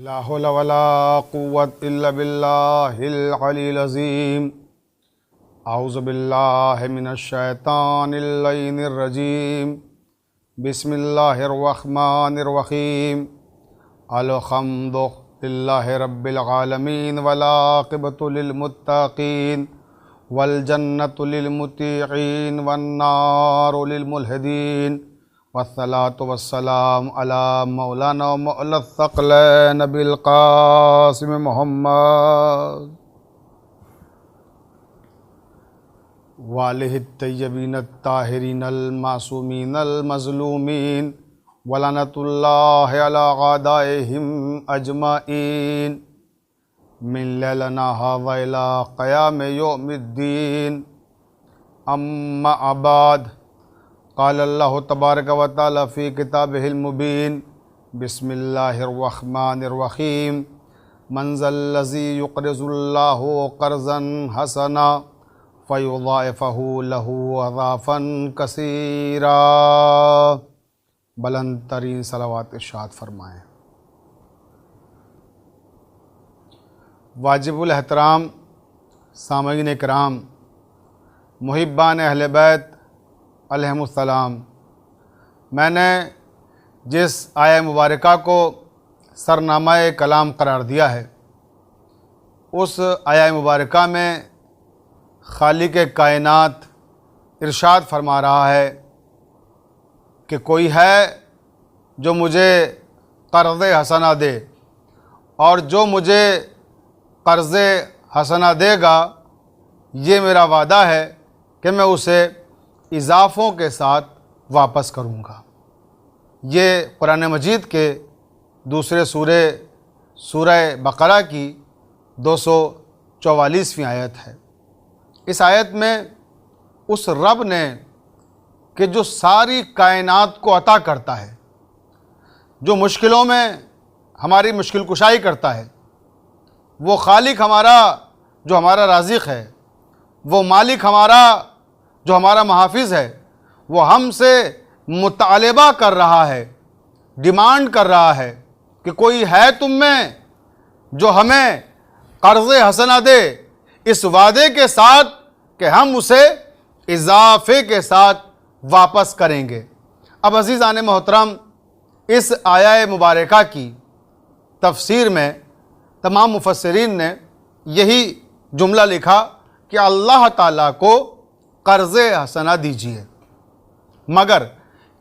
لا حول ولا قوة إلا بالله العلي العظيم. أعوذ بالله من الشيطان اللعين الرجيم. بسم الله الرحمن الرحيم. الحمد لله رب العالمين والعاقبة للمتقين والجنة للمطيعين والنار للملحدين والصلاة والسلام على مولانا ومولا الثقلين نبي القاسم محمد وآلہ الطیبین الطاہرین المعصومین المظلومین ولعنۃ اللہ علی اعدائہم اجمعین من لیلنا ھذا الی قیام یوم الدین. اما بعد، قال اللہ تبارک و تعالی فی کتابہ المبین. بسم اللہ الرحمن الرحیم. من ذا الذی یقرض اللہ قرضا حسنا فیضاعفہ لہ اضعافا کثیرا. بلند ترین صلوات ارشاد فرمائیں. واجب الاحترام سامعین کرام، محبان اہل بیت علیہم السلام، میں نے جس آیہ مبارکہ کو سرنامہ کلام قرار دیا ہے، اس آیہ مبارکہ میں خالق کائنات ارشاد فرما رہا ہے کہ کوئی ہے جو مجھے قرض حسنہ دے، اور جو مجھے قرض حسنہ دے گا یہ میرا وعدہ ہے کہ میں اسے اضافوں کے ساتھ واپس کروں گا. یہ قرآن مجید کے دوسرے سورہ بقرہ کی 244ویں آیت ہے. اس آیت میں اس رب نے کہ جو ساری کائنات کو عطا کرتا ہے، جو مشکلوں میں ہماری مشکل کشائی کرتا ہے، وہ خالق ہمارا جو ہمارا رازق ہے، وہ مالک ہمارا جو ہمارا محافظ ہے، وہ ہم سے مطالبہ کر رہا ہے، ڈیمانڈ کر رہا ہے کہ کوئی ہے تم میں جو ہمیں قرض حسنہ دے، اس وعدے کے ساتھ کہ ہم اسے اضافے کے ساتھ واپس کریں گے. اب عزیزان محترم، اس آیہ مبارکہ کی تفسیر میں تمام مفسرین نے یہی جملہ لکھا کہ اللہ تعالیٰ کو قرض حسنہ دیجیے، مگر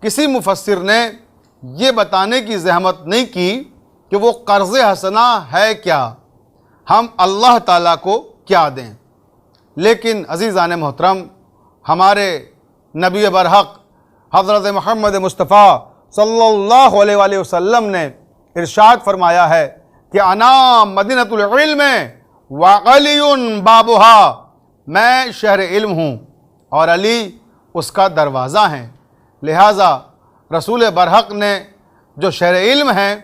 کسی مفسر نے یہ بتانے کی زحمت نہیں کی کہ وہ قرض حسنہ ہے کیا، ہم اللہ تعالیٰ کو کیا دیں. لیکن عزیزان محترم، ہمارے نبی برحق حضرت محمد مصطفیٰ صلی اللہ علیہ وآلہ وسلم نے ارشاد فرمایا ہے کہ انا مدینۃ العلم وعلی بابھا، میں شہر علم ہوں اور علی اس کا دروازہ ہیں. لہٰذا رسول برحق نے جو شہر علم ہیں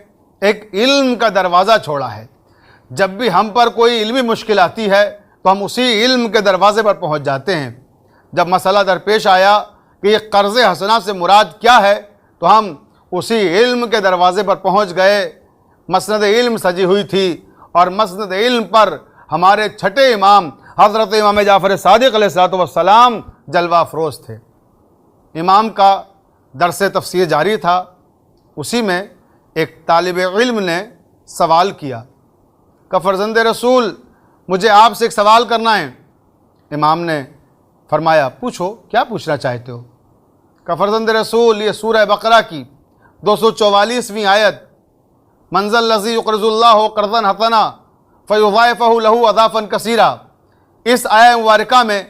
ایک علم کا دروازہ چھوڑا ہے. جب بھی ہم پر کوئی علمی مشکل آتی ہے تو ہم اسی علم کے دروازے پر پہنچ جاتے ہیں. جب مسئلہ درپیش آیا کہ یہ قرض حسنہ سے مراد کیا ہے تو ہم اسی علم کے دروازے پر پہنچ گئے. مسند علم سجی ہوئی تھی اور مسند علم پر ہمارے چھٹے امام حضرت امام جعفر صادق علیہ السلام جلوہ افروز تھے. امام کا درس تفسیر جاری تھا، اسی میں ایک طالب علم نے سوال کیا کہ فرزند رسول، مجھے آپ سے ایک سوال کرنا ہے. امام نے فرمایا پوچھو، کیا پوچھنا چاہتے ہو؟ کہ فرزند رسول، یہ سورہ بقرہ کی 244ویں آیت، من ذا الذی یقرض اللہ قرضا حسنا فیضاعفہ لہ اضعافا کثیرا، اس آیہ مبارکہ میں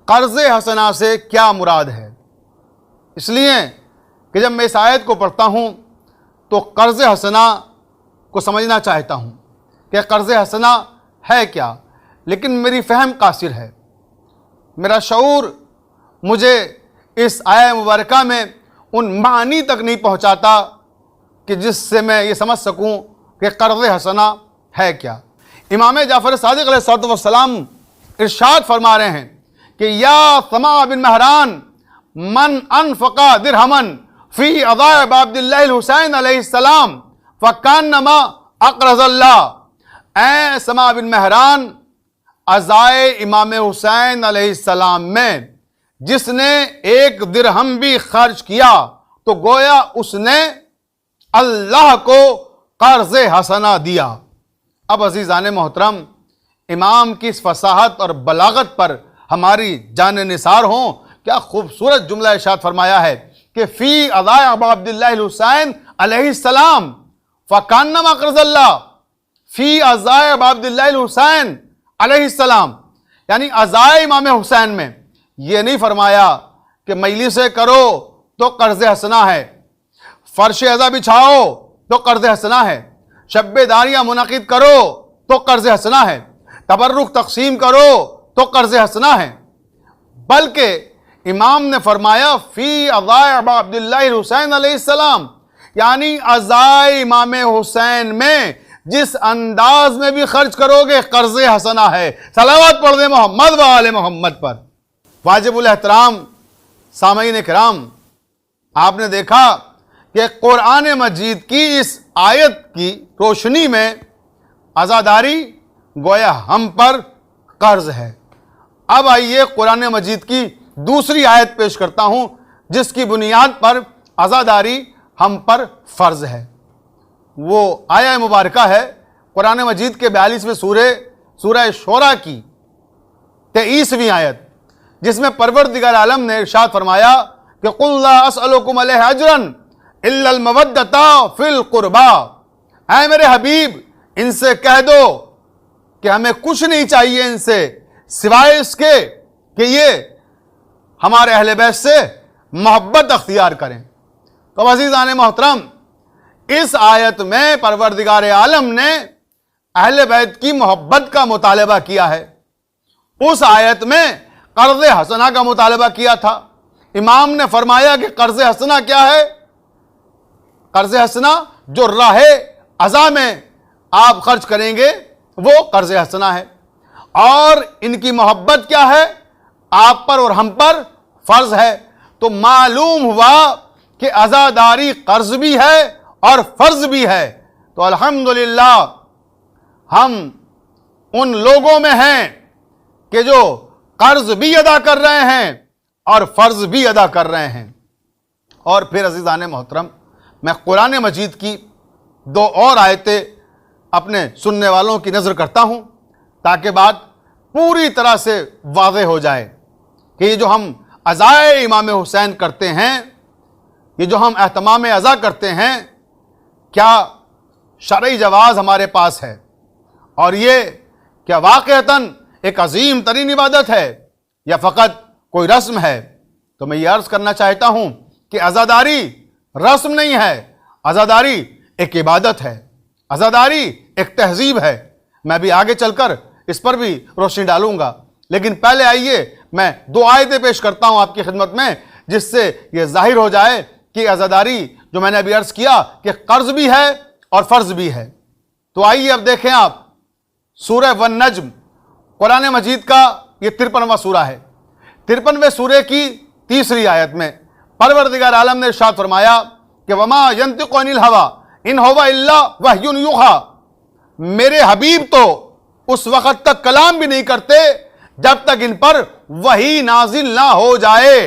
قرض حسنہ سے کیا مراد ہے؟ اس لیے کہ جب میں اس آیت کو پڑھتا ہوں تو قرض حسنہ کو سمجھنا چاہتا ہوں کہ قرض حسنہ ہے کیا، لیکن میری فہم قاصر ہے، میرا شعور مجھے اس آیہ مبارکہ میں ان معنی تک نہیں پہنچاتا کہ جس سے میں یہ سمجھ سکوں کہ قرض حسنہ ہے کیا. امام جعفر صادق علیہ السلام ارشاد فرما رہے ہیں کہ یا سماع بن مہران من انفق درہما فی عذاب عبد اللہ الحسین علیہ السلام فکانما اقرض اللہ، اے سما بن مہران، عزائے امام حسین علیہ السلام میں جس نے 1 درہم بھی خرچ کیا تو گویا اس نے اللہ کو قرض حسنہ دیا۔ اب عزیزان محترم، امام کی اس فصاحت اور بلاغت پر ہماری جان نثار ہوں۔ کیا خوبصورت جملہ ارشاد فرمایا ہے کہ فی عزائے ابا عبداللہ الحسین علیہ السلام فکانما قرض اللہ، فی عزائے ابا عبداللہ الحسین علیہ السلام، یعنی عزائے امام حسین میں یہ نہیں فرمایا کہ مجلسیں کرو تو قرض حسنہ ہے، فرش عزا بچھاؤ تو قرض حسنہ ہے، شب داریاں منعقد کرو تو قرض حسنہ ہے، تبرک تقسیم کرو تو قرض حسنہ ہے، بلکہ امام نے فرمایا فی عزائے ابا عبداللہ الحسین علیہ السلام، یعنی عزائے امام حسین میں جس انداز میں بھی خرچ کرو گے قرض حسنہ ہے۔ صلوات پڑھ دیں محمد و آل محمد پر۔ واجب الاحترام سامعین کرام، آپ نے دیکھا کہ قرآن مجید کی اس آیت کی روشنی میں عزاداری گویا ہم پر قرض ہے۔ اب آئیے قرآن مجید کی دوسری آیت پیش کرتا ہوں جس کی بنیاد پر عزاداری ہم پر فرض ہے۔ وہ آیہ مبارکہ ہے قرآن مجید کے 42ویں سورہ شورى کی 23ویں آیت، جس میں پروردگار عالم نے ارشاد فرمایا کہ قُلْ لَا أَسْأَلُكُمْ عَلَيْهِ أَجْرًا إِلَّا الْمَوَدَّةَ فِي الْقُرْبَى، اے میرے حبیب ان سے کہہ دو کہ ہمیں کچھ نہیں چاہیے ان سے سوائے اس کے کہ یہ ہمارے اہل بیت سے محبت اختیار کریں۔ تو عزیزان محترم، اس آیت میں پروردگار عالم نے اہل بیت کی محبت کا مطالبہ کیا ہے، اس آیت میں قرض حسنہ کا مطالبہ کیا تھا۔ امام نے فرمایا کہ قرض حسنہ کیا ہے؟ قرض حسنہ جو راہ عزا میں آپ خرچ کریں گے وہ قرض حسنہ ہے، اور ان کی محبت کیا ہے؟ آپ پر اور ہم پر فرض ہے۔ تو معلوم ہوا کہ عزاداری قرض بھی ہے اور فرض بھی ہے۔ تو الحمدللہ ہم ان لوگوں میں ہیں کہ جو قرض بھی ادا کر رہے ہیں اور فرض بھی ادا کر رہے ہیں۔ اور پھر عزیزان محترم، میں قرآن مجید کی 2 اور آیتیں اپنے سننے والوں کی نظر کرتا ہوں تاکہ بات پوری طرح سے واضح ہو جائے کہ یہ جو ہم عزائے امام حسین کرتے ہیں، یہ جو ہم اہتمام عزا کرتے ہیں، کیا شرعی جواز ہمارے پاس ہے، اور یہ کیا واقعتاً ایک عظیم ترین عبادت ہے یا فقط کوئی رسم ہے؟ تو میں یہ عرض کرنا چاہتا ہوں کہ عزاداری رسم نہیں ہے، عزاداری ایک عبادت ہے، عزاداری ایک تہذیب ہے۔ میں بھی آگے چل کر اس پر بھی روشنی ڈالوں گا، لیکن پہلے آئیے میں 2 آیتیں پیش کرتا ہوں آپ کی خدمت میں جس سے یہ ظاہر ہو جائے کہ عزاداری جو میں نے ابھی عرض کیا کہ قرض بھی ہے اور فرض بھی ہے۔ تو آئیے اب دیکھیں آپ سورہ والنجم، قرآن مجید کا یہ 53واں سورہ ہے۔ 53ویں سورہ کی 3ری آیت میں پروردگار عالم نے ارشاد فرمایا کہ وما ينطق عن الهوى ان هو الا وحی یوحى، میرے حبیب تو اس وقت تک کلام بھی نہیں کرتے جب تک ان پر وحی نازل نہ ہو جائے۔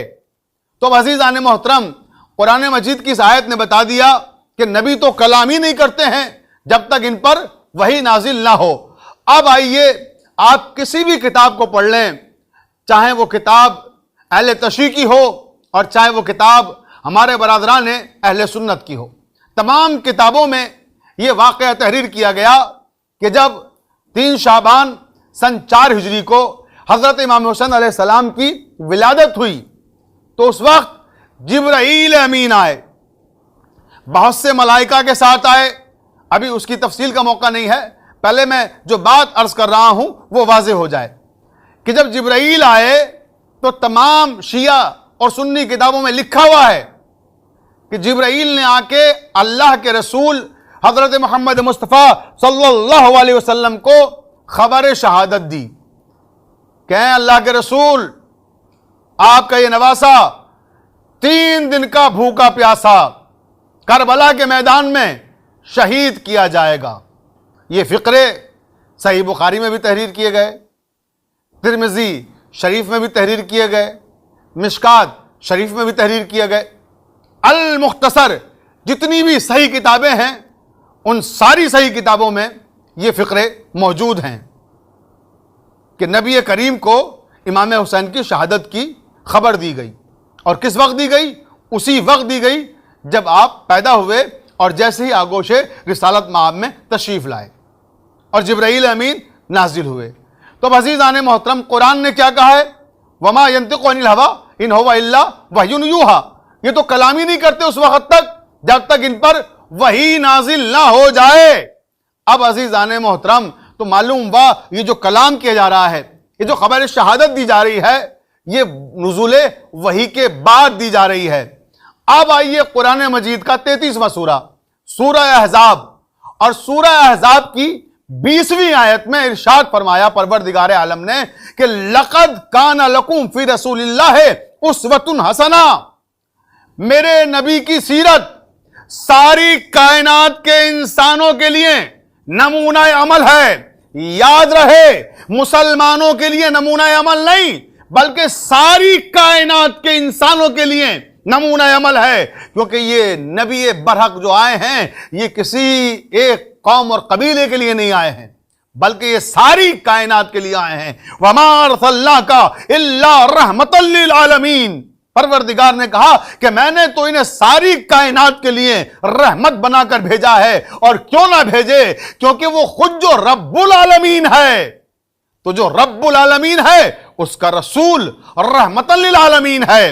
تو عزیزان محترم، قرآن مجید کی اس آیت نے بتا دیا کہ نبی تو کلام ہی نہیں کرتے ہیں جب تک ان پر وحی نازل نہ ہو۔ اب آئیے آپ کسی بھی کتاب کو پڑھ لیں، چاہے وہ کتاب اہل تشیع کی ہو اور چاہے وہ کتاب ہمارے برادران اہل سنت کی ہو، تمام کتابوں میں یہ واقعہ تحریر کیا گیا کہ جب 3 شعبان سن 4 ہجری کو حضرت امام حسین علیہ السلام کی ولادت ہوئی تو اس وقت جبرائیل امین آئے، بہت سے ملائکہ کے ساتھ آئے۔ ابھی اس کی تفصیل کا موقع نہیں ہے، پہلے میں جو بات عرض کر رہا ہوں وہ واضح ہو جائے کہ جب جبرائیل آئے تو تمام شیعہ اور سنی کتابوں میں لکھا ہوا ہے کہ جبرائیل نے آ کے اللہ کے رسول حضرت محمد مصطفیٰ صلی اللہ علیہ وسلم کو خبر شہادت دی کہ اے اللہ کے رسول، آپ کا یہ نواسا 3 دن کا بھوکا پیاسا کربلا کے میدان میں شہید کیا جائے گا۔ یہ فقرے صحیح بخاری میں بھی تحریر کیے گئے، ترمذی شریف میں بھی تحریر کیے گئے، مشکات شریف میں بھی تحریر کیے گئے۔ المختصر جتنی بھی صحیح کتابیں ہیں ان ساری صحیح کتابوں میں یہ فقرے موجود ہیں کہ نبی کریم کو امام حسین کی شہادت کی خبر دی گئی، اور کس وقت دی گئی؟ اسی وقت دی گئی جب آپ پیدا ہوئے اور جیسے ہی آگوش رسالت مآب میں تشریف لائے اور جبرائیل امین نازل ہوئے۔ تو عزیزان محترم، قرآن نے کیا کہا ہے؟ وما ينطق عن الهوى ان هو الا وحی یوحی۔ یہ تو کلام ہی نہیں کرتے اس وقت تک جب تک ان پر وحی نازل نہ ہو جائے۔ اب عزیزان محترم، تو معلوم ہوا یہ جو کلام کیا جا رہا ہے، یہ جو خبر شہادت دی جا رہی ہے، یہ نزول وحی کے بعد دی جا رہی ہے۔ اب آئیے قرآن مجید کا 33واں سورہ، سورہ احزاب، اور سورہ احزاب کی 20ویں آیت میں ارشاد فرمایا پروردگار عالم نے کہ لَقَدْ كَانَ لَكُمْ فِي رَسُولِ اللَّهِ أُسْوَةٌ حَسَنَةٌ، میرے نبی کی سیرت ساری کائنات کے انسانوں کے لیے نمونہ عمل ہے۔ یاد رہے، مسلمانوں کے لیے نمونہ عمل نہیں بلکہ ساری کائنات کے انسانوں کے لیے نمونہ عمل ہے، کیونکہ یہ نبی برحق جو آئے ہیں یہ کسی ایک قوم اور قبیلے کے لیے نہیں آئے ہیں بلکہ یہ ساری کائنات کے لیے آئے ہیں۔ وَمَا أَرْسَلْنَاكَ إِلَّا رَحْمَةً لِّلْعَالَمِينَ، پروردگار نے کہا کہ میں نے تو انہیں ساری کائنات کے لیے رحمت بنا کر بھیجا ہے، اور کیوں نہ بھیجے؟ کیونکہ وہ خود جو رب العالمین ہے، تو جو رب العالمین ہے اس کا رسول رحمت للعالمین ہے،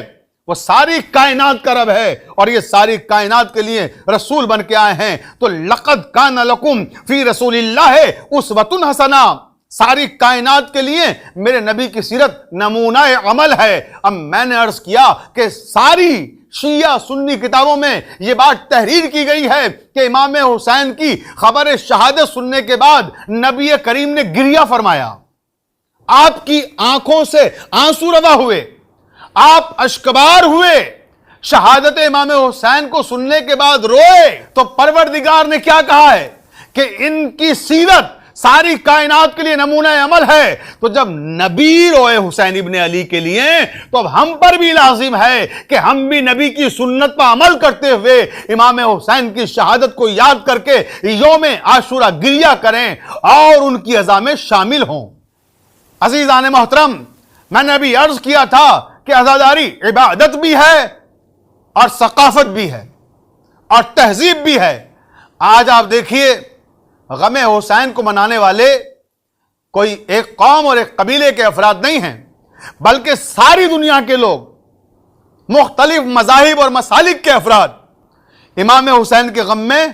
وہ ساری کائنات کا رب ہے اور یہ ساری کائنات کے لیے رسول بن کے آئے ہیں۔ تو لَقَدْ كَانَ لَكُمْ فِي رَسُولِ اللَّهِ أُسْوَةٌ حَسَنَةٌ، ساری کائنات کے لیے میرے نبی کی سیرت نمونہ عمل ہے۔ اب میں نے عرض کیا کہ ساری شیعہ سنی کتابوں میں یہ بات تحریر کی گئی ہے کہ امام حسین کی خبر شہادت سننے کے بعد نبی کریم نے گریہ فرمایا، آپ کی آنکھوں سے آنسو روا ہوئے، آپ اشکبار ہوئے، شہادت امام حسین کو سننے کے بعد روئے۔ تو پروردگار نے کیا کہا ہے کہ ان کی سیرت ساری کائنات کے لیے نمونہ عمل ہے۔ تو جب نبی روئے حسین ابن علی کے لیے تو اب ہم پر بھی لازم ہے کہ ہم بھی نبی کی سنت پر عمل کرتے ہوئے امام حسین کی شہادت کو یاد کر کے یوم عاشورہ گریہ کریں اور ان کی عزا میں شامل ہوں۔ عزیزان محترم، میں نے ابھی عرض کیا تھا کہ عزاداری عبادت بھی ہے اور ثقافت بھی ہے اور تہذیب بھی ہے۔ آج آپ دیکھیے، غم حسین کو منانے والے کوئی ایک قوم اور ایک قبیلے کے افراد نہیں ہیں بلکہ ساری دنیا کے لوگ، مختلف مذاہب اور مسالک کے افراد امام حسین کے غم میں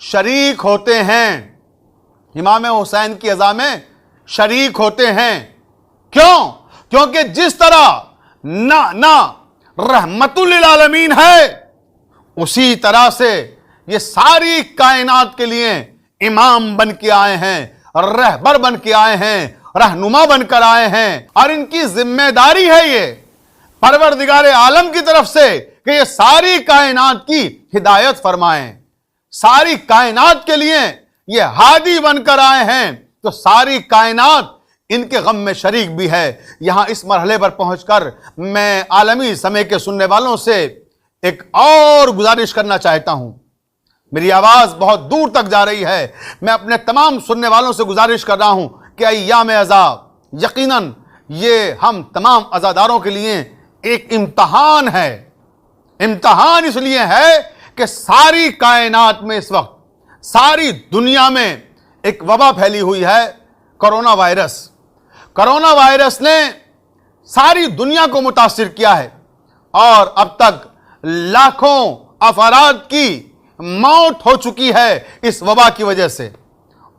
شریک ہوتے ہیں، امام حسین کی عزا میں شریک ہوتے ہیں۔ کیوں؟ کیونکہ جس طرح نہ رحمت للعالمین ہے، اسی طرح سے یہ ساری کائنات کے لیے امام بن کے آئے ہیں، رہبر بن کے آئے ہیں، رہنما بن کر آئے ہیں، اور ان کی ذمہ داری ہے یہ پروردگار عالم کی طرف سے کہ یہ ساری کائنات کی ہدایت فرمائیں، ساری کائنات کے لیے یہ ہادی بن کر آئے ہیں۔ تو ساری کائنات ان کے غم میں شریک بھی ہے۔ یہاں اس مرحلے پر پہنچ کر میں عالمی سمے کے سننے والوں سے ایک اور گزارش کرنا چاہتا ہوں، میری آواز بہت دور تک جا رہی ہے، میں اپنے تمام سننے والوں سے گزارش کر رہا ہوں کہ ایام عزا یقیناً یہ ہم تمام عزاداروں کے لیے ایک امتحان ہے۔ امتحان اس لیے ہے کہ ساری کائنات میں اس وقت، ساری دنیا میں ایک وبا پھیلی ہوئی ہے، کرونا وائرس۔ کرونا وائرس نے ساری دنیا کو متاثر کیا ہے اور اب تک لاکھوں افراد کی موت ہو چکی ہے اس وبا کی وجہ سے،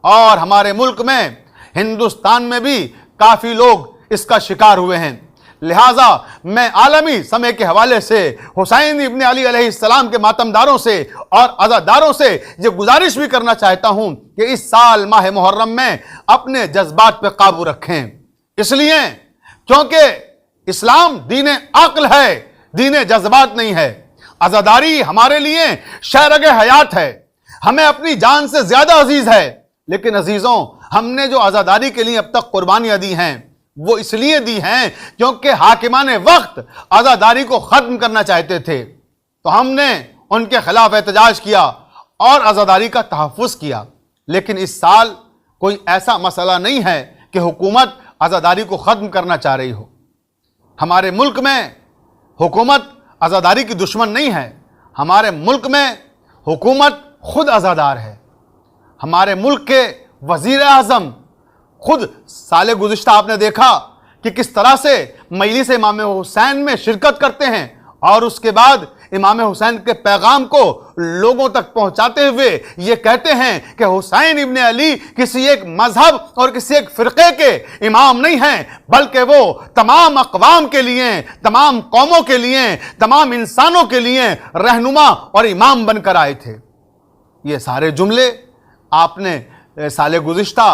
اور ہمارے ملک میں ہندوستان میں بھی کافی لوگ اس کا شکار ہوئے ہیں۔ لہٰذا میں عالمی سمے کے حوالے سے حسین ابن علی علیہ السلام کے ماتمداروں سے اور عزاداروں سے یہ گزارش بھی کرنا چاہتا ہوں کہ اس سال ماہ محرم میں اپنے جذبات پہ قابو رکھیں، اس لیے کیونکہ اسلام دین عقل ہے، دین جذبات نہیں ہے۔ عزاداری ہمارے لیے شہرگ حیات ہے، ہمیں اپنی جان سے زیادہ عزیز ہے۔ لیکن عزیزوں، ہم نے جو آزاداری کے لیے اب تک قربانیاں دی ہیں وہ اس لیے دی ہیں کیونکہ حاکمان وقت آزاداری کو ختم کرنا چاہتے تھے، تو ہم نے ان کے خلاف احتجاج کیا اور آزاداری کا تحفظ کیا۔ لیکن اس سال کوئی ایسا مسئلہ نہیں ہے کہ حکومت آزاداری کو ختم کرنا چاہ رہی ہو۔ ہمارے ملک میں حکومت آزاداری کی دشمن نہیں ہے، ہمارے ملک میں حکومت خود آزادار ہے۔ ہمارے ملک کے وزیر اعظم خود سال گزشتہ آپ نے دیکھا کہ کس طرح سے مجلس امام حسین میں شرکت کرتے ہیں اور اس کے بعد امام حسین کے پیغام کو لوگوں تک پہنچاتے ہوئے یہ کہتے ہیں کہ حسین ابن علی کسی ایک مذہب اور کسی ایک فرقے کے امام نہیں ہیں، بلکہ وہ تمام اقوام کے لیے، تمام قوموں کے لیے، تمام انسانوں کے لیے رہنما اور امام بن کر آئے تھے۔ یہ سارے جملے آپ نے سال گزشتہ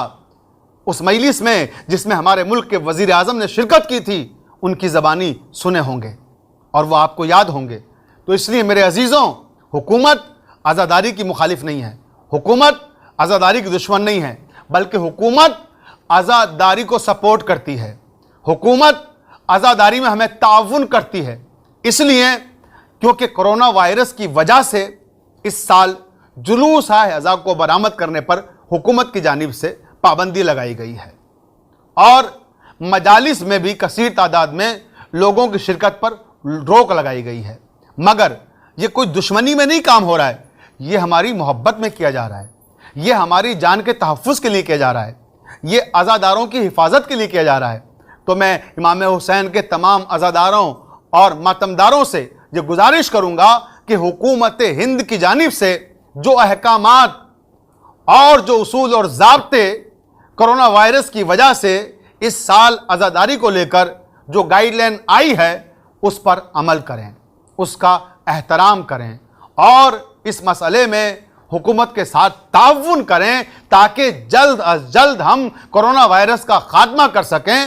اس مجلس میں جس میں ہمارے ملک کے وزیر اعظم نے شرکت کی تھی ان کی زبانی سنے ہوں گے اور وہ آپ کو یاد ہوں گے۔ تو اس لیے میرے عزیزوں، حکومت آزاداری کی مخالف نہیں ہے، حکومت آزاداری کی دشمن نہیں ہے، بلکہ حکومت آزاداری کو سپورٹ کرتی ہے، حکومت آزاداری میں ہمیں تعاون کرتی ہے۔ اس لیے کیونکہ کرونا وائرس کی وجہ سے اس سال جلوس اضحیٰ کو برآمد کرنے پر حکومت کی جانب سے پابندی لگائی گئی ہے اور مجالس میں بھی کثیر تعداد میں لوگوں کی شرکت پر روک لگائی گئی ہے۔ مگر یہ کوئی دشمنی میں نہیں کام ہو رہا ہے، یہ ہماری محبت میں کیا جا رہا ہے، یہ ہماری جان کے تحفظ کے لیے کیا جا رہا ہے، یہ عزاداروں کی حفاظت کے لیے کیا جا رہا ہے۔ تو میں امام حسین کے تمام عزاداروں اور ماتمداروں سے یہ گزارش کروں گا کہ حکومت ہند کی جانب سے جو احکامات اور جو اصول اور ضابطے کرونا وائرس کی وجہ سے اس سال عزاداری کو لے کر جو گائیڈ لائن آئی ہے اس پر عمل کریں، اس کا احترام کریں اور اس مسئلے میں حکومت کے ساتھ تعاون کریں تاکہ جلد از جلد ہم کرونا وائرس کا خاتمہ کر سکیں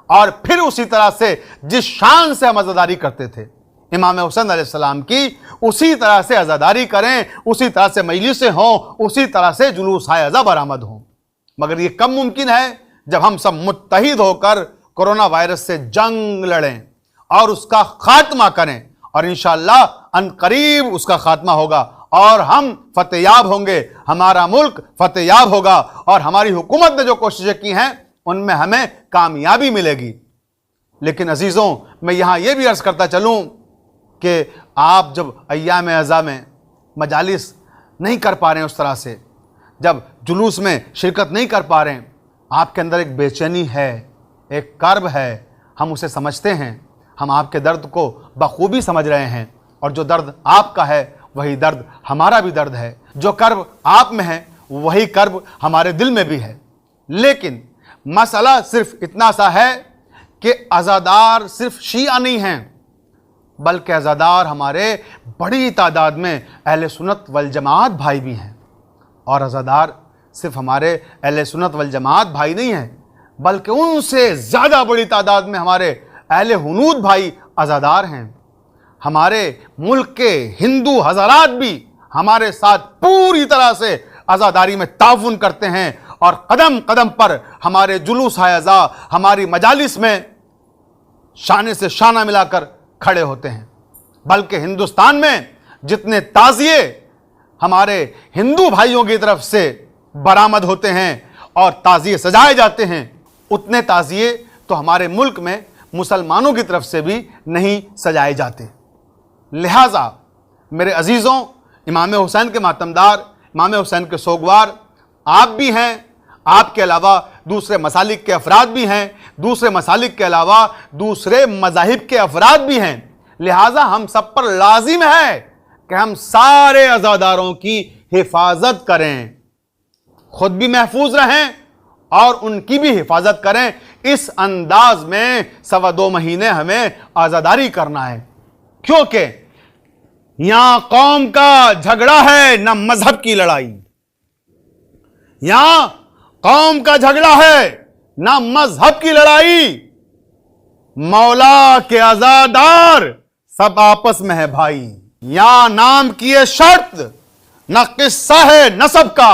اور پھر اسی طرح سے جس شان سے ہم عزاداری کرتے تھے امام حسین علیہ السلام کی، اسی طرح سے عزاداری کریں، اسی طرح سے مجلسیں ہوں، اسی طرح سے جلوس اضحیٰ برآمد ہوں۔ مگر یہ کب ممکن ہے؟ جب ہم سب متحد ہو کر کرونا وائرس سے جنگ لڑیں اور اس کا خاتمہ کریں، اور انشاءاللہ ان قریب اس کا خاتمہ ہوگا اور ہم فتح یاب ہوں گے، ہمارا ملک فتح یاب ہوگا اور ہماری حکومت نے جو کوششیں کی ہیں ان میں ہمیں کامیابی ملے گی۔ لیکن عزیزوں، میں یہاں یہ بھی عرض کرتا چلوں کہ آپ جب ایام اعزاء میں مجالس نہیں کر پا رہے ہیں، اس طرح سے جب جلوس میں شرکت نہیں کر پا رہے ہیں، آپ کے اندر ایک بے چینی ہے، ایک کرب ہے، ہم اسے سمجھتے ہیں، ہم آپ کے درد کو بخوبی سمجھ رہے ہیں اور جو درد آپ کا ہے وہی درد ہمارا بھی درد ہے، جو کرب آپ میں ہے وہی کرب ہمارے دل میں بھی ہے۔ لیکن مسئلہ صرف اتنا سا ہے کہ عزادار صرف شیعہ نہیں ہیں، بلکہ عزادار ہمارے بڑی تعداد میں اہل سنت والجماعت بھائی بھی ہیں، اور عزادار صرف ہمارے اہل سنت والجماعت بھائی نہیں ہیں بلکہ ان سے زیادہ بڑی تعداد میں ہمارے اہل ہنود بھائی عزادار ہیں۔ ہمارے ملک کے ہندو حضرات بھی ہمارے ساتھ پوری طرح سے عزاداری میں تعاون کرتے ہیں اور قدم قدم پر ہمارے جلوس اضحیٰ، ہماری مجالس میں شانے سے شانہ ملا کر کھڑے ہوتے ہیں۔ بلکہ ہندوستان میں جتنے تعزیے ہمارے ہندو بھائیوں کی طرف سے برآمد ہوتے ہیں اور تعزیے سجائے جاتے ہیں، اتنے تعزیے تو ہمارے ملک میں مسلمانوں کی طرف سے بھی نہیں سجائے جاتے۔ لہٰذا میرے عزیزوں، امام حسین کے ماتمدار، امام حسین کے سوگوار آپ بھی ہیں، آپ کے علاوہ دوسرے مسالک کے افراد بھی ہیں، دوسرے مسالک کے علاوہ دوسرے مذاہب کے افراد بھی ہیں۔ لہٰذا ہم سب پر لازم ہے کہ ہم سارے عزاداروں کی حفاظت کریں، خود بھی محفوظ رہیں اور ان کی بھی حفاظت کریں۔ اس انداز میں 2.25 مہینے ہمیں عزاداری کرنا ہے، کیونکہ یہاں قوم کا جھگڑا ہے نہ مذہب کی لڑائی، یہاں قوم کا جھگڑا ہے نہ مذہب کی لڑائی، مولا کے عزادار سب آپس میں ہے بھائی، یہاں نام کی یہ شرط نہ قصہ ہے نسب کا،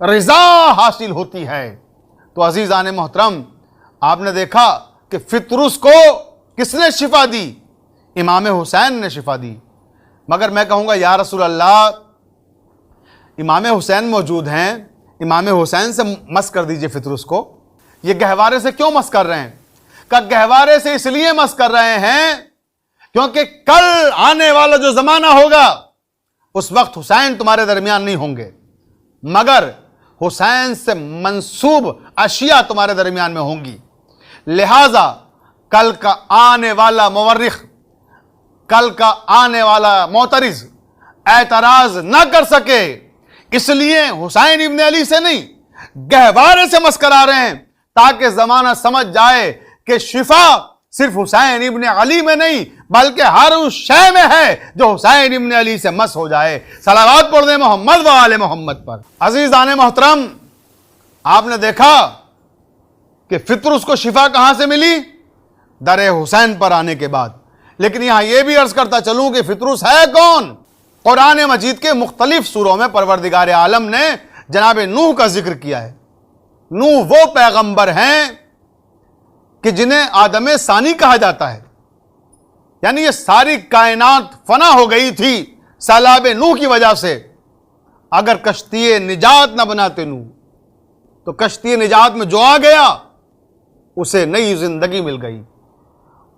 رضا حاصل ہوتی ہے۔ تو عزیزان محترم، آپ نے دیکھا کہ فطرس کو کس نے شفا دی؟ امام حسین نے شفا دی۔ مگر میں کہوں گا یا رسول اللہ، امام حسین موجود ہیں، امام حسین سے مس کر دیجئے فطرس کو۔ یہ گہوارے سے کیوں مس کر رہے ہیں؟ کہ گہوارے سے اس لیے مس کر رہے ہیں کیونکہ کل آنے والا جو زمانہ ہوگا اس وقت حسین تمہارے درمیان نہیں ہوں گے، مگر حسین سے منسوب اشیاء تمہارے درمیان میں ہوں گی، لہذا کل کا آنے والا مورخ، کل کا آنے والا معترض اعتراض نہ کر سکے، اس لیے حسین ابن علی سے نہیں گہوارے سے مس کرا رہے ہیں، تاکہ زمانہ سمجھ جائے کہ شفا صرف حسین ابن علی میں نہیں بلکہ ہر اس شے میں ہے جو حسین ابن علی سے مس ہو جائے۔ صلوات پڑھ دیں محمد و آل محمد پر۔ عزیزان محترم، آپ نے دیکھا کہ فطرس کو شفا کہاں سے ملی؟ در حسین پر آنے کے بعد۔ لیکن یہاں یہ بھی عرض کرتا چلوں کہ فطرس ہے کون؟ قرآن مجید کے مختلف سوروں میں پروردگار عالم نے جناب نوح کا ذکر کیا ہے۔ نوح وہ پیغمبر ہیں کہ جنہیں آدم ثانی کہا جاتا ہے، یعنی یہ ساری کائنات فنا ہو گئی تھی سیلاب نوح کی وجہ سے۔ اگر کشتی نجات نہ بناتے نوح تو کشتی نجات میں جو آ گیا اسے نئی زندگی مل گئی۔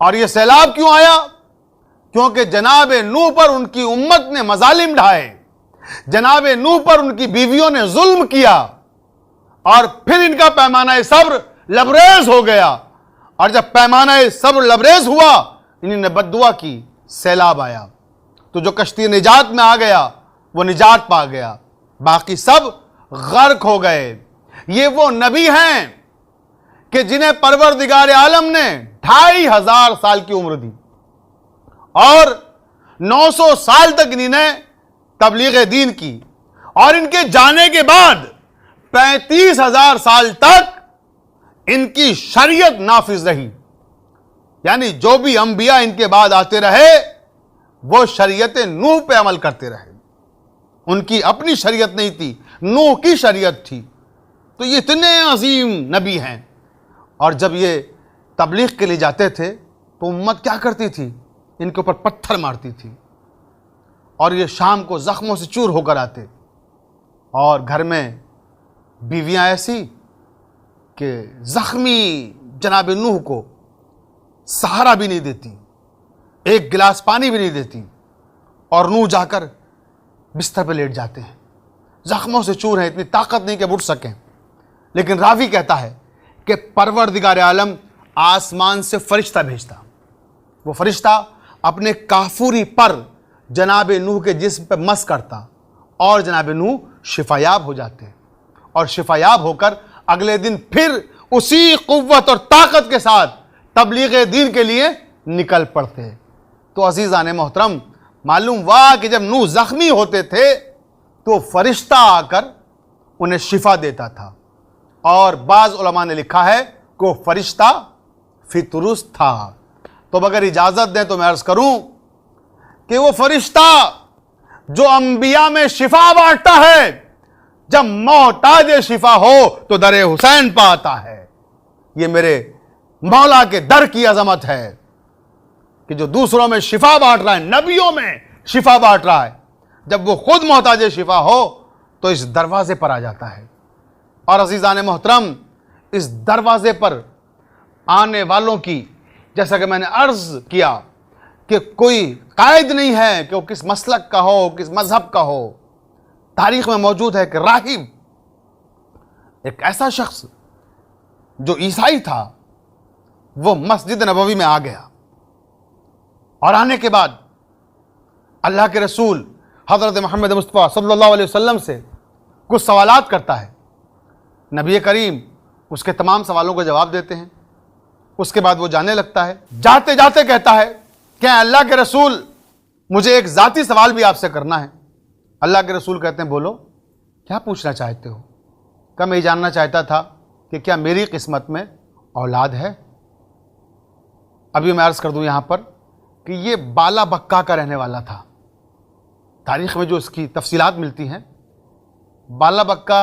اور یہ سیلاب کیوں آیا؟ کیونکہ جناب نوح پر ان کی امت نے مظالم ڈھائے، جناب نوح پر ان کی بیویوں نے ظلم کیا، اور پھر ان کا پیمانہ صبر لبریز ہو گیا، اور جب پیمانہ صبر لبریز ہوا انہوں نے بددعا کی، سیلاب آیا، تو جو کشتی نجات میں آ گیا وہ نجات پا گیا، باقی سب غرق ہو گئے۔ یہ وہ نبی ہیں کہ جنہیں پروردگار عالم نے 2500 سال کی عمر دی، اور 900 سال تک انہوں نے تبلیغ دین کی، اور ان کے جانے کے بعد 35,000 سال تک ان کی شریعت نافذ رہی، یعنی جو بھی انبیاء ان کے بعد آتے رہے وہ شریعت نوح پہ عمل کرتے رہے، ان کی اپنی شریعت نہیں تھی، نوح کی شریعت تھی۔ تو یہ اتنے عظیم نبی ہیں، اور جب یہ تبلیغ کے لیے جاتے تھے تو امت کیا کرتی تھی؟ ان کے اوپر پتھر مارتی تھی، اور یہ شام کو زخموں سے چور ہو کر آتے، اور گھر میں بیویاں ایسی کہ زخمی جناب نوح کو سہارا بھی نہیں دیتی، ایک گلاس پانی بھی نہیں دیتی، اور نوح جا کر بستر پہ لیٹ جاتے ہیں، زخموں سے چور ہیں، اتنی طاقت نہیں کہ اٹھ سکیں۔ لیکن راوی کہتا ہے کہ پروردگار عالم آسمان سے فرشتہ بھیجتا، وہ فرشتہ اپنے کافوری پر جناب نوح کے جسم پہ مس کرتا، اور جناب نوح شفایاب ہو جاتے، اور شفایاب ہو کر اگلے دن پھر اسی قوت اور طاقت کے ساتھ تبلیغ دین کے لیے نکل پڑتے۔ تو عزیزان محترم، معلوم ہوا کہ جب نوح زخمی ہوتے تھے تو فرشتہ آ کر انہیں شفا دیتا تھا، اور بعض علماء نے لکھا ہے کہ وہ فرشتہ فطرس تھا۔ تو اگر اجازت دیں تو میں عرض کروں کہ وہ فرشتہ جو انبیاء میں شفا بانٹتا ہے، جب محتاج شفا ہو تو در حسین پہ آتا ہے۔ یہ میرے مولا کے در کی عظمت ہے کہ جو دوسروں میں شفا بانٹ رہا ہے، نبیوں میں شفا بانٹ رہا ہے، جب وہ خود محتاج شفا ہو تو اس دروازے پر آ جاتا ہے۔ اور عزیزان محترم، اس دروازے پر آنے والوں کی، جیسا کہ میں نے عرض کیا کہ کوئی قائد نہیں ہے کہ وہ کس مسلک کا ہو، کس مذہب کا ہو۔ تاریخ میں موجود ہے کہ راہب، ایک ایسا شخص جو عیسائی تھا، وہ مسجد نبوی میں آ گیا، اور آنے کے بعد اللہ کے رسول حضرت محمد مصطفیٰ صلی اللہ علیہ وسلم سے کچھ سوالات کرتا ہے۔ نبی کریم اس کے تمام سوالوں کا جواب دیتے ہیں، اس کے بعد وہ جانے لگتا ہے۔ جاتے جاتے کہتا ہے کہ اللہ کے رسول، مجھے ایک ذاتی سوال بھی آپ سے کرنا ہے۔ اللہ کے رسول کہتے ہیں بولو، کیا پوچھنا چاہتے ہو؟ کہ میں یہ جاننا چاہتا تھا کہ کیا میری قسمت میں اولاد ہے؟ ابھی میں عرض کر دوں یہاں پر کہ یہ بالا بکا کا رہنے والا تھا۔ تاریخ میں جو اس کی تفصیلات ملتی ہیں، بالا بکا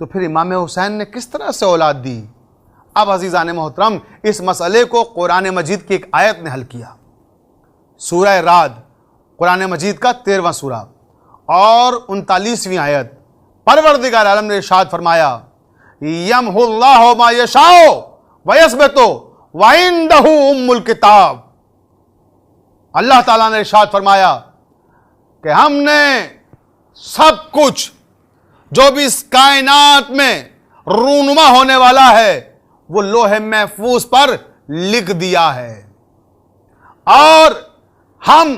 تو پھر امام حسین نے کس طرح سے اولاد دی؟ اب عزیزان محترم اس مسئلے کو قرآن مجید کی ایک آیت نے حل کیا۔ سورہ رعد قرآن مجید کا 13واں سورہ اور 39ویں آیت، پروردگار عالم نے ارشاد فرمایا یمحو اللہ ما یشاء ویثبت وعندہ ام الکتاب۔ اللہ تعالیٰ نے ارشاد فرمایا کہ ہم نے سب کچھ جو بھی اس کائنات میں رونما ہونے والا ہے وہ لوح محفوظ پر لکھ دیا ہے، اور ہم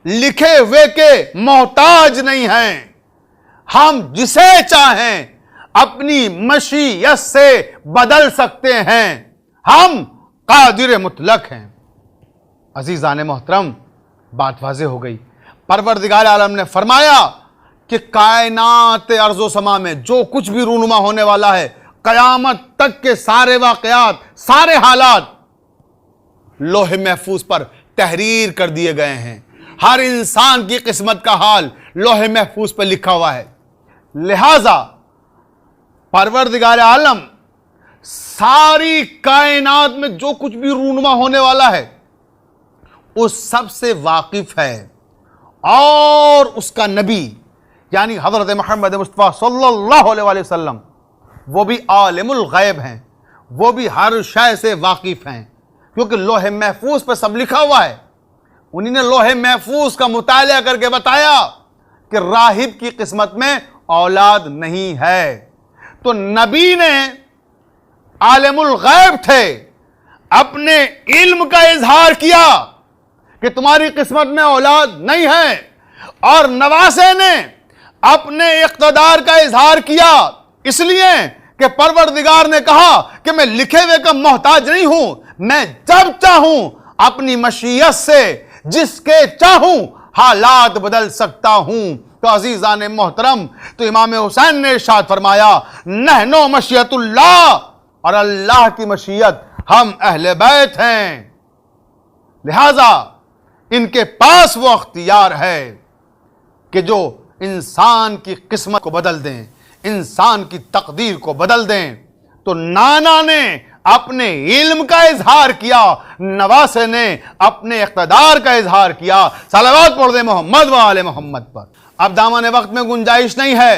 لکھے ہوئے کے محتاج نہیں ہیں، ہم جسے چاہیں اپنی مشیت سے بدل سکتے ہیں، ہم قادر مطلق ہیں۔ عزیزان محترم بات واضح ہو گئی۔ پروردگار عالم نے فرمایا کہ کائنات ارض و سما میں جو کچھ بھی رونما ہونے والا ہے، قیامت تک کے سارے واقعات، سارے حالات لوح محفوظ پر تحریر کر دیے گئے ہیں۔ ہر انسان کی قسمت کا حال لوح محفوظ پر لکھا ہوا ہے۔ لہذا پروردگار عالم ساری کائنات میں جو کچھ بھی رونما ہونے والا ہے اس سب سے واقف ہے، اور اس کا نبی یعنی حضرت محمد مصطفیٰ صلی اللہ علیہ وآلہ وسلم وہ بھی عالم الغیب ہیں، وہ بھی ہر شے سے واقف ہیں، کیونکہ لوح محفوظ پہ سب لکھا ہوا ہے۔ انہی نے لوح محفوظ کا مطالعہ کر کے بتایا کہ راہب کی قسمت میں اولاد نہیں ہے، تو نبی نے عالم الغیب تھے، اپنے علم کا اظہار کیا کہ تمہاری قسمت میں اولاد نہیں ہے، اور نواسے نے اپنے اقتدار کا اظہار کیا، اس لیے کہ پروردگار نے کہا کہ میں لکھے ہوئے کا محتاج نہیں ہوں، میں جب چاہوں اپنی مشیت سے جس کے چاہوں حالات بدل سکتا ہوں۔ تو عزیزان محترم تو امام حسین نے ارشاد فرمایا نحنو مشیت اللہ، اور اللہ کی مشیت ہم اہل بیت ہیں، لہذا ان کے پاس وہ اختیار ہے کہ جو انسان کی قسمت کو بدل دیں، انسان کی تقدیر کو بدل دیں۔ تو نانا نے اپنے علم کا اظہار کیا، نواسے نے اپنے اقتدار کا اظہار کیا۔ صلوات پڑھ دیں محمد و آل محمد پر۔ اب دامن وقت میں گنجائش نہیں ہے،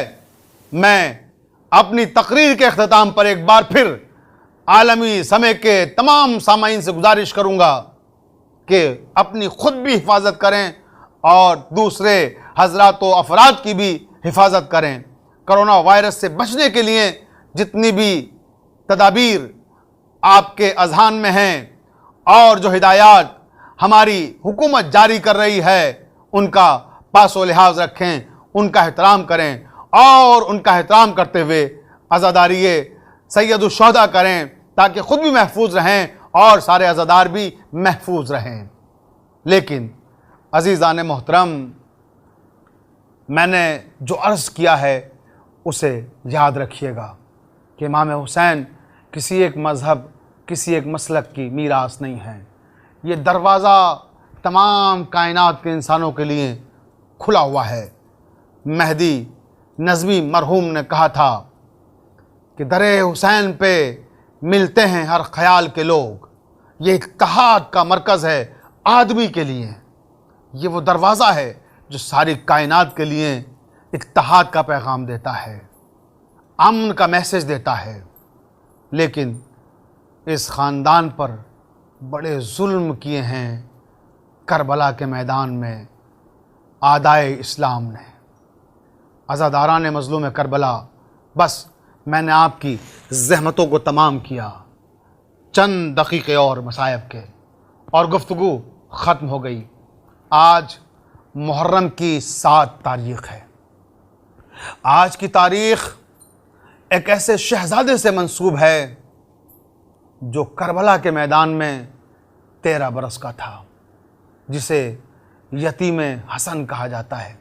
میں اپنی تقریر کے اختتام پر ایک بار پھر عالمی سمے کے تمام سامعین سے گزارش کروں گا کہ اپنی خود بھی حفاظت کریں اور دوسرے حضرات و افراد کی بھی حفاظت کریں۔ کرونا وائرس سے بچنے کے لیے جتنی بھی تدابیر آپ کے اذہان میں ہیں اور جو ہدایات ہماری حکومت جاری کر رہی ہے ان کا پاس و لحاظ رکھیں، ان کا احترام کریں، اور ان کا احترام کرتے ہوئے عزاداری سید الشہداء کریں تاکہ خود بھی محفوظ رہیں اور سارے عزادار بھی محفوظ رہیں۔ لیکن عزیزان محترم میں نے جو عرض کیا ہے اسے یاد رکھیے گا کہ امام حسین کسی ایک مذہب، کسی ایک مسلک کی میراث نہیں ہے۔ یہ دروازہ تمام کائنات کے انسانوں کے لیے کھلا ہوا ہے۔ مہدی نظمی مرحوم نے کہا تھا کہ در حسین پہ ملتے ہیں ہر خیال کے لوگ، یہ اتحاد کا مرکز ہے آدمی کے لیے، یہ وہ دروازہ ہے جو ساری کائنات کے لیے اتحاد کا پیغام دیتا ہے، امن کا میسج دیتا ہے۔ لیکن اس خاندان پر بڑے ظلم کیے ہیں کربلا کے میدان میں اعدائے اسلام نے، عزاداران مظلوم کربلا۔ بس میں نے آپ کی زحمتوں کو تمام کیا، چند دقیقے اور مصائب کے، اور گفتگو ختم ہو گئی۔ آج محرم کی 7 تاریخ ہے۔ آج کی تاریخ ایک ایسے شہزادے سے منسوب ہے جو کربلا کے میدان میں 13 برس کا تھا، جسے یتیم حسن کہا جاتا ہے،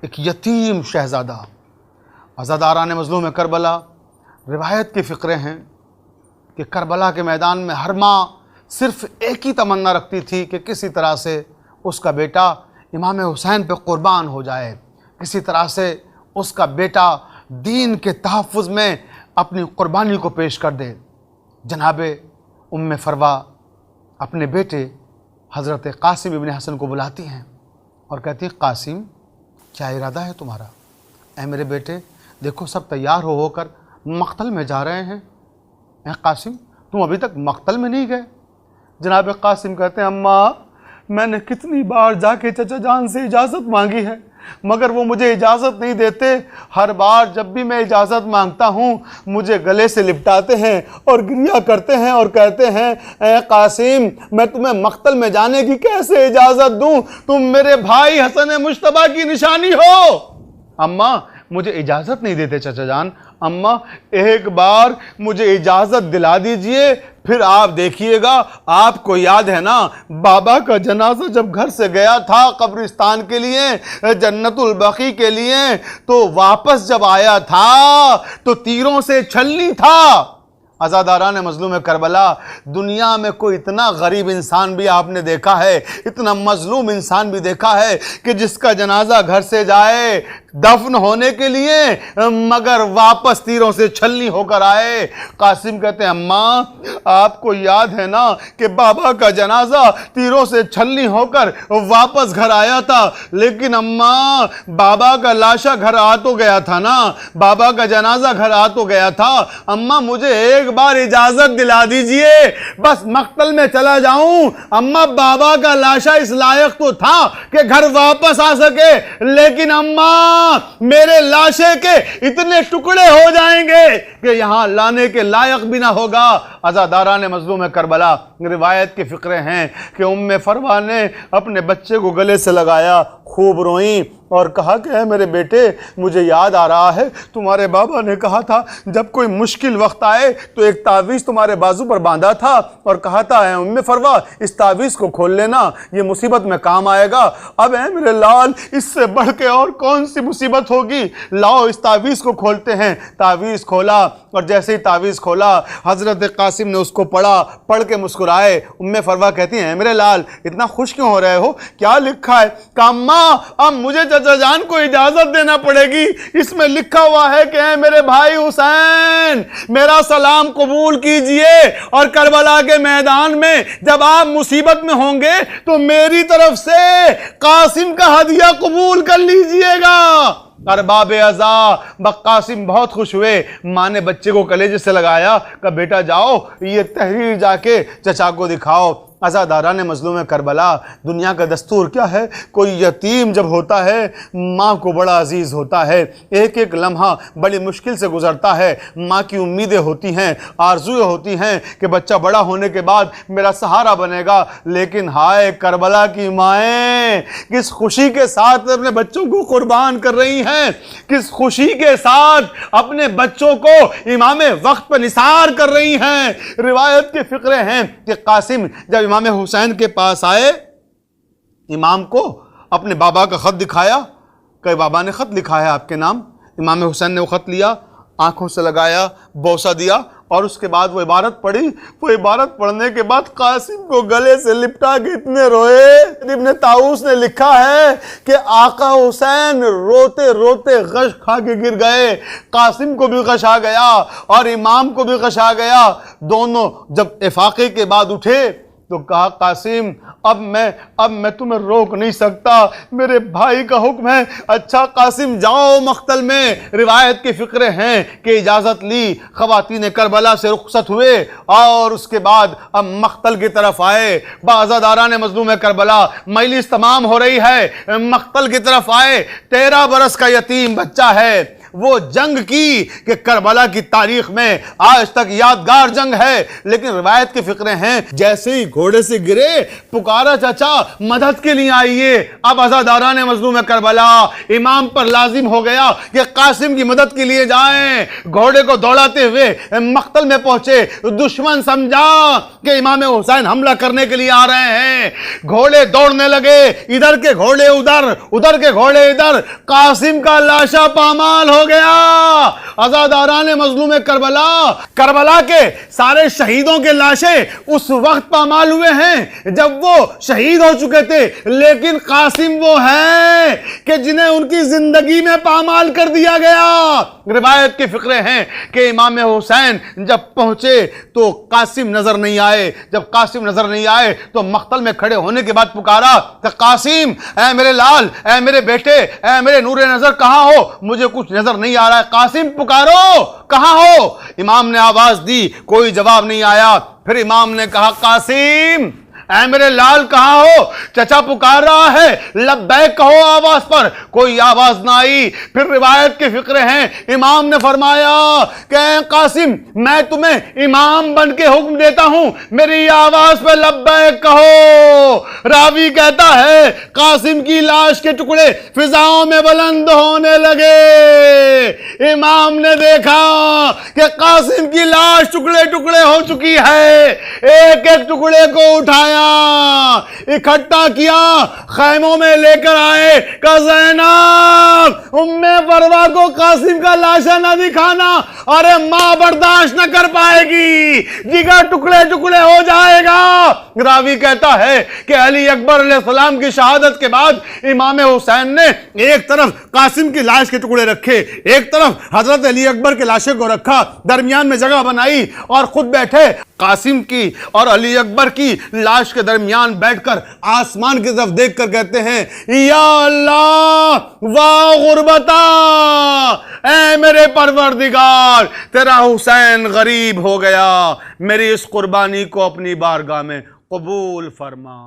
ایک یتیم شہزادہ۔ عزاداران مظلوم کربلا روایت کے فقرے ہیں کہ کربلا کے میدان میں ہر ماں صرف ایک ہی تمنا رکھتی تھی کہ کسی طرح سے اس کا بیٹا امام حسین پہ قربان ہو جائے، کسی طرح سے اس کا بیٹا دین کے تحفظ میں اپنی قربانی کو پیش کر دے۔ جناب ام فروا اپنے بیٹے حضرت قاسم ابن حسن کو بلاتی ہیں اور کہتی ہیں قاسم کیا ارادہ ہے تمہارا؟ اے میرے بیٹے دیکھو سب تیار ہو کر مقتل میں جا رہے ہیں۔ اے قاسم تم ابھی تک مقتل میں نہیں گئے؟ جناب قاسم کہتے ہیں اماں میں نے کتنی بار جا کے چچا جان سے اجازت مانگی ہے مگر وہ مجھے اجازت نہیں دیتے۔ ہر بار جب بھی میں اجازت مانگتا ہوں مجھے گلے سے لپٹاتے ہیں اور گریہ کرتے ہیں اور کہتے ہیں اے قاسم میں تمہیں مقتل میں جانے کی کیسے اجازت دوں؟ تم میرے بھائی حسن مجتبیٰ کی نشانی ہو۔ اماں مجھے اجازت نہیں دیتے چچا جان، اماں ایک بار مجھے اجازت دلا دیجئے، پھر آپ دیکھیے گا۔ آپ کو یاد ہے نا بابا کا جنازہ جب گھر سے گیا تھا قبرستان کے لیے، جنت البقیع کے لیے، تو واپس جب آیا تھا تو تیروں سے چھلنی تھا۔ عزاداران مظلوم کربلا، دنیا میں کوئی اتنا غریب انسان بھی آپ نے دیکھا ہے، اتنا مظلوم انسان بھی دیکھا ہے کہ جس کا جنازہ گھر سے جائے دفن ہونے کے لیے مگر واپس تیروں سے چھلنی ہو کر آئے؟ قاسم کہتے ہیں اماں آپ کو یاد ہے نا کہ بابا کا جنازہ تیروں سے چھلنی ہو کر واپس گھر آیا تھا، لیکن اماں بابا کا لاشا گھر آ تو گیا تھا نا، بابا کا جنازہ گھر آ تو گیا تھا۔ اماں مجھے ایک بار اجازت دلا دیجئے، بس مقتل میں چلا جاؤں۔ اماں بابا کا لاشا اس لائق تو تھا کہ گھر واپس آ سکے، لیکن اماں میرے لاشے کے اتنے ٹکڑے ہو جائیں گے کہ یہاں لانے کے لائق بھی نہ ہوگا۔ عزاداران مظلوم کربلا، روایت کے فقرے ہیں کہ ام فروا نے اپنے بچے کو گلے سے لگایا، خوب روئیں اور کہا کہ اے میرے بیٹے مجھے یاد آ رہا ہے تمہارے بابا نے کہا تھا جب کوئی مشکل وقت آئے تو ایک تعویذ تمہارے بازو پر باندھا تھا اور کہا تھا اے ام فروا اس تعویذ کو کھول لینا، یہ مصیبت میں کام آئے گا۔ اب اے میرے لال اس سے بڑھ کے اور کون سی مصیبت ہوگی؟ لاؤ اس تعویذ کو کھولتے ہیں۔ تعویذ کھولا اور جیسے ہی تعویذ کھولا حضرت قاسم نے اس کو پڑھ کے مسکرائے۔ ام فروا کہتی ہیں اے میرے لال اتنا خوش کیوں ہو رہے ہو؟ کیا لکھا ہے؟ کہ اماں اب مجھے چچا جان کو اجازت دینا پڑے گی، اس میں لکھا ہوا ہے کہ اے میرے بھائی حسین میرا سلام قبول کیجئے اور کربلا کے میدان میں جب آپ مصیبت میں ہوں گے تو میری طرف سے قاسم کا ہدیہ قبول کر لیجئے گا۔ ارباب عزا قاسم بہت خوش ہوئے، ماں نے بچے کو کلیجے سے لگایا کہ بیٹا جاؤ یہ تحریر جا کے چچا کو دکھاؤ۔ عزاداران مظلوم کربلا، دنیا کا دستور کیا ہے؟ کوئی یتیم جب ہوتا ہے ماں کو بڑا عزیز ہوتا ہے، ایک ایک لمحہ بڑی مشکل سے گزرتا ہے، ماں کی امیدیں ہوتی ہیں، آرزویں ہوتی ہیں کہ بچہ بڑا ہونے کے بعد میرا سہارا بنے گا، لیکن ہائے کربلا کی مائیں کس خوشی کے ساتھ اپنے بچوں کو قربان کر رہی ہیں، کس خوشی کے ساتھ اپنے بچوں کو امام وقت پر نثار کر رہی ہیں۔ روایت کے فقرے ہیں کہ قاسم جب امام حسین کے پاس آئے، امام کو اپنے بابا کا خط دکھایا کہ بابا نے خط لکھا ہے آپ کے نام۔ امام حسین نے وہ خط لیا، آنکھوں سے لگایا، بوسہ دیا اور اس کے بعد وہ عبارت پڑھی۔ وہ عبارت پڑھنے کے بعد قاسم کو گلے سے لپٹا کے اتنے روئے۔ ابن طاؤس نے لکھا ہے کہ آقا حسین روتے روتے غش کھا کے گر گئے، قاسم کو بھی غش آ گیا اور امام کو بھی غش آ گیا۔ دونوں جب افاقے کے بعد اٹھے تو کہا قاسم اب میں تمہیں روک نہیں سکتا، میرے بھائی کا حکم ہے۔ اچھا قاسم جاؤ مقتل میں۔ روایت کے فقرے ہیں کہ اجازت لی، خواتین کربلا سے رخصت ہوئے اور اس کے بعد اب مقتل کی طرف آئے۔ عزاداران مظلوم کربلا، مجلس تمام ہو رہی ہے، مقتل کی طرف آئے۔ 13 برس کا یتیم بچہ ہے، وہ جنگ کی کہ کربلا کی تاریخ میں آج تک یادگار جنگ ہے، لیکن روایت کے فقرے ہیں جیسے ہی گھوڑے سے گرے پکارا چچا مدد کے لیے آئیے۔ اب عزاداران مظلوم کربلا امام پر لازم ہو گیا کہ قاسم کی مدد کے لیے جائیں۔ گھوڑے کو دوڑاتے ہوئے مقتل میں پہنچے، دشمن سمجھا کہ امام حسین حملہ کرنے کے لیے آ رہے ہیں، گھوڑے دوڑنے لگے، ادھر کے گھوڑے ادھر، ادھر کے گھوڑے ادھر، قاسم کا لاشا پامال ہو ہو گیا۔ عزاداران مظلوم کربلا کے سارے شہیدوں کے لاشیں اس وقت پامال ہوئے ہیں جب وہ شہید ہو چکے تھے، لیکن قاسم وہ ہیں کہ جنہیں ان کی زندگی میں پامال کر دیا گیا۔ روایت کے فقرے ہیں کہ امام حسین جب پہنچے تو قاسم نظر نہیں آئے، جب قاسم نظر نہیں آئے تو مقتل میں کھڑے ہونے کے بعد پکارا کہ قاسم، اے میرے لال، اے میرے بیٹے، اے میرے نور نظر، کہاں ہو؟ مجھے کچھ نظر نہیں آ رہا ہے، قاسم پکارو، کہاں ہو؟ امام نے آواز دی، کوئی جواب نہیں آیا۔ پھر امام نے کہا قاسم، اے میرے لال کہاں ہو؟ چچا پکار رہا ہے، لبیک کہو آواز پر، کوئی آواز نہ آئی۔ پھر روایت کے فقرے ہیں، امام نے فرمایا کہ اے قاسم، میں تمہیں امام بن کے حکم دیتا ہوں، میری آواز پہ لبیک کہو۔ راوی کہتا ہے قاسم کی لاش کے ٹکڑے فضاؤں میں بلند ہونے لگے۔ امام نے دیکھا کہ قاسم کی لاش ٹکڑے ٹکڑے ہو چکی ہے، ایک ایک ٹکڑے کو اٹھایا، اکٹھا کیا، خیموں میں لے کر آئے کہ زینب، ام فروا کو قاسم کا لاشا نہ دکھانا، ارے ماں برداشت نہ کر پائے گی، جگر ٹکڑے ٹکڑے ہو جائے گا۔ راوی کہتا ہے کہ علی اکبر علیہ السلام کی شہادت کے بعد امام حسین نے ایک طرف قاسم کی لاش کے ٹکڑے رکھے، ایک طرف حضرت علی اکبر کے لاشے کو رکھا، درمیان میں جگہ بنائی اور خود بیٹھے۔ قاسم کی اور علی اکبر کی لاش کے درمیان بیٹھ کر آسمان کی طرف دیکھ کر کہتے ہیں، یا اللہ واہ غربتا، اے میرے پروردگار، تیرا حسین غریب ہو گیا، میری اس قربانی کو اپنی بارگاہ میں قبول فرما۔